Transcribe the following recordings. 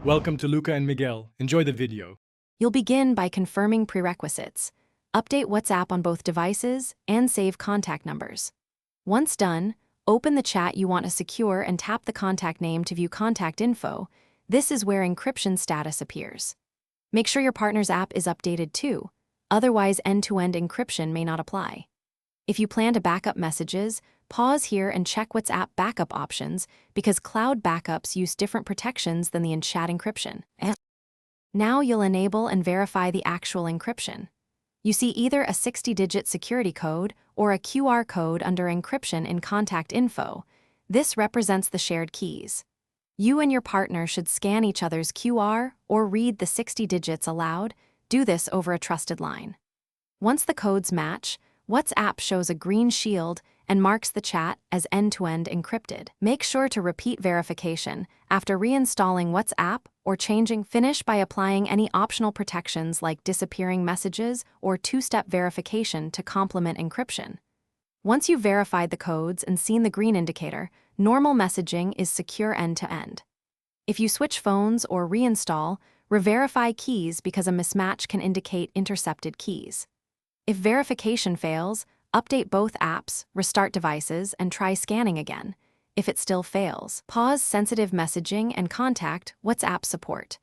Welcome to Luca and Miguel. Enjoy the video. You'll begin by confirming prerequisites. Update WhatsApp on both devices and save contact numbers. Once done, open the chat you want to secure and tap the contact name to view contact info. This is where encryption status appears. Make sure your partner's app is updated too, otherwise end-to-end encryption may not apply. If you plan to backup messages, pause here and check WhatsApp backup options because cloud backups use different protections than the in-chat encryption. Now you'll enable and verify the actual encryption. You see either a 60-digit security code or a QR code under encryption in contact info. This represents the shared keys. You and your partner should scan each other's QR or read the 60 digits aloud. Do this over a trusted line. Once the codes match, WhatsApp shows a green shield and marks the chat as end-to-end encrypted. Make sure to repeat verification after reinstalling WhatsApp or changing. Finish by applying any optional protections like disappearing messages or two-step verification to complement encryption. Once you've verified the codes and seen the green indicator, normal messaging is secure end-to-end. If you switch phones or reinstall, re-verify keys because a mismatch can indicate intercepted keys. If verification fails, update both apps, restart devices, and try scanning again. If it still fails, pause sensitive messaging and contact WhatsApp support.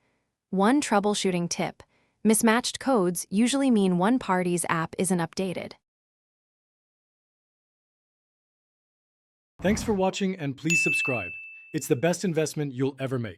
One troubleshooting tip: mismatched codes usually mean one party's app isn't updated. Thanks for watching and please subscribe. It's the best investment you'll ever make.